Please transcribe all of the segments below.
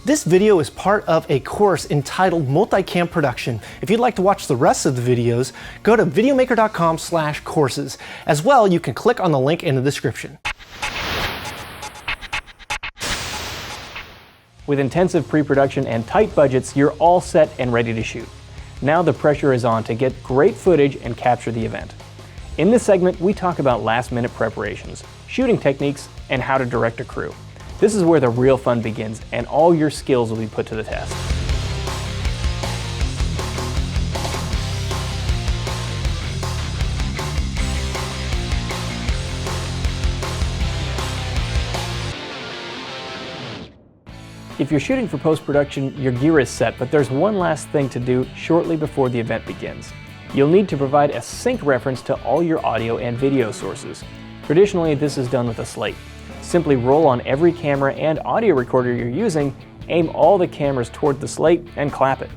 This video is part of a course entitled Multicam Production. If you'd like to watch the rest of the videos, go to videomaker.com/courses. As well, you can click on the link in the description. With intensive pre-production and tight budgets, you're all set and ready to shoot. Now the pressure is on to get great footage and capture the event. In this segment, we talk about last-minute preparations, shooting techniques, and how to direct a crew. This is where the real fun begins, and all your skills will be put to the test. If you're shooting for post-production, your gear is set, but there's one last thing to do shortly before the event begins. You'll need to provide a sync reference to all your audio and video sources. Traditionally, this is done with a slate. Simply roll on every camera and audio recorder you're using, aim all the cameras toward the slate, and clap it.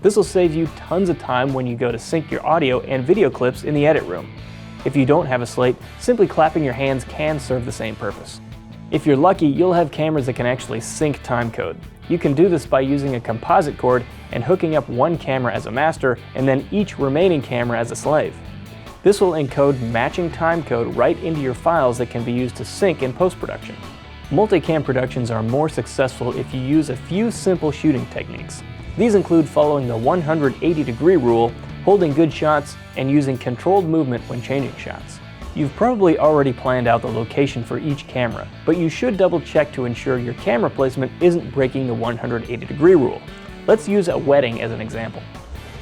This will save you tons of time when you go to sync your audio and video clips in the edit room. If you don't have a slate, simply clapping your hands can serve the same purpose. If you're lucky, you'll have cameras that can actually sync timecode. You can do this by using a composite cord and hooking up one camera as a master and then each remaining camera as a slave. This will encode matching timecode right into your files that can be used to sync in post-production. Multicam productions are more successful if you use a few simple shooting techniques. These include following the 180-degree rule, holding good shots, and using controlled movement when changing shots. You've probably already planned out the location for each camera, but you should double check to ensure your camera placement isn't breaking the 180-degree rule. Let's use a wedding as an example.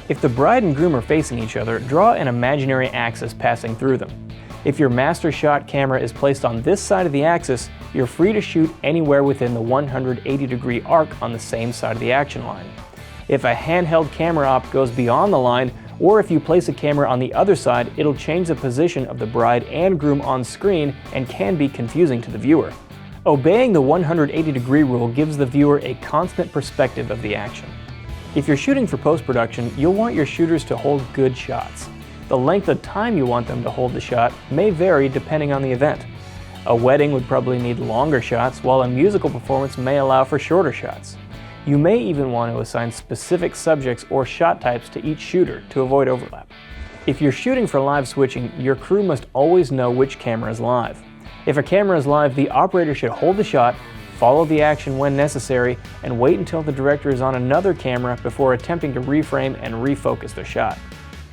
If the bride and groom are facing each other, draw an imaginary axis passing through them. If your master shot camera is placed on this side of the axis, you're free to shoot anywhere within the 180-degree arc on the same side of the action line. If a handheld camera op goes beyond the line, or if you place a camera on the other side, it'll change the position of the bride and groom on screen and can be confusing to the viewer. Obeying the 180-degree rule gives the viewer a constant perspective of the action. If you're shooting for post-production, you'll want your shooters to hold good shots. The length of time you want them to hold the shot may vary depending on the event. A wedding would probably need longer shots, while a musical performance may allow for shorter shots. You may even want to assign specific subjects or shot types to each shooter to avoid overlap. If you're shooting for live switching, your crew must always know which camera is live. If a camera is live, the operator should hold the shot, follow the action when necessary, and wait until the director is on another camera before attempting to reframe and refocus their shot.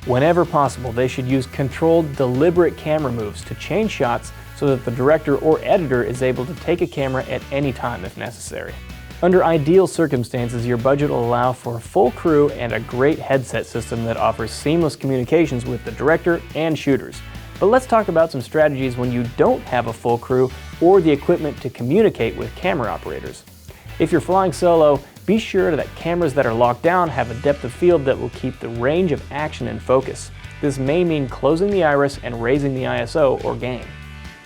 Whenever possible, they should use controlled, deliberate camera moves to change shots so that the director or editor is able to take a camera at any time if necessary. Under ideal circumstances, your budget will allow for a full crew and a great headset system that offers seamless communications with the director and shooters. But let's talk about some strategies when you don't have a full crew or the equipment to communicate with camera operators. If you're flying solo, be sure that cameras that are locked down have a depth of field that will keep the range of action in focus. This may mean closing the iris and raising the ISO or gain.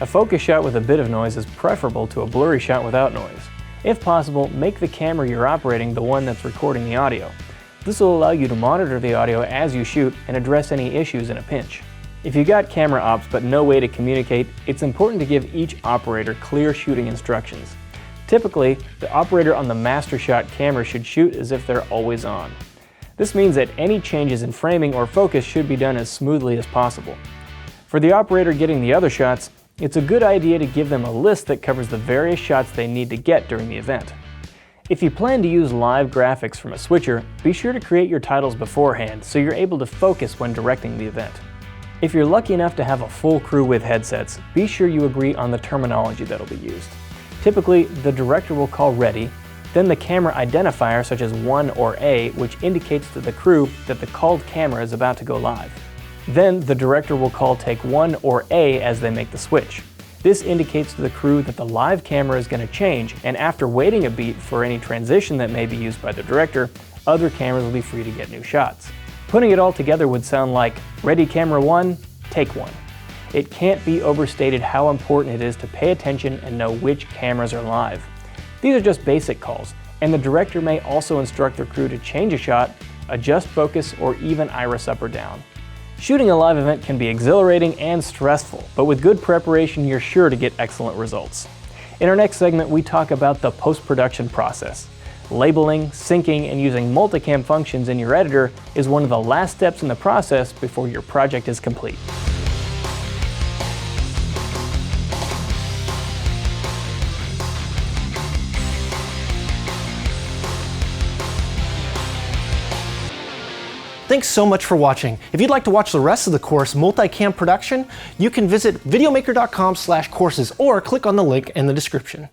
A focus shot with a bit of noise is preferable to a blurry shot without noise. If possible, make the camera you're operating the one that's recording the audio. This will allow you to monitor the audio as you shoot and address any issues in a pinch. If you got camera ops but no way to communicate, it's important to give each operator clear shooting instructions. Typically, the operator on the master shot camera should shoot as if they're always on. This means that any changes in framing or focus should be done as smoothly as possible. For the operator getting the other shots, it's a good idea to give them a list that covers the various shots they need to get during the event. If you plan to use live graphics from a switcher, be sure to create your titles beforehand so you're able to focus when directing the event. If you're lucky enough to have a full crew with headsets, be sure you agree on the terminology that'll be used. Typically, the director will call ready, then the camera identifier such as 1 or A, which indicates to the crew that the called camera is about to go live. Then the director will call take 1 or A as they make the switch. This indicates to the crew that the live camera is going to change, and after waiting a beat for any transition that may be used by the director, other cameras will be free to get new shots. Putting it all together would sound like, ready camera 1, take 1. It can't be overstated how important it is to pay attention and know which cameras are live. These are just basic calls, and the director may also instruct their crew to change a shot, adjust focus, or even iris up or down. Shooting a live event can be exhilarating and stressful, but with good preparation, you're sure to get excellent results. In our next segment, we talk about the post-production process. Labeling, syncing, and using multicam functions in your editor is one of the last steps in the process before your project is complete. Thanks so much for watching. If you'd like to watch the rest of the course, Multicam Production, you can visit videomaker.com/courses or click on the link in the description.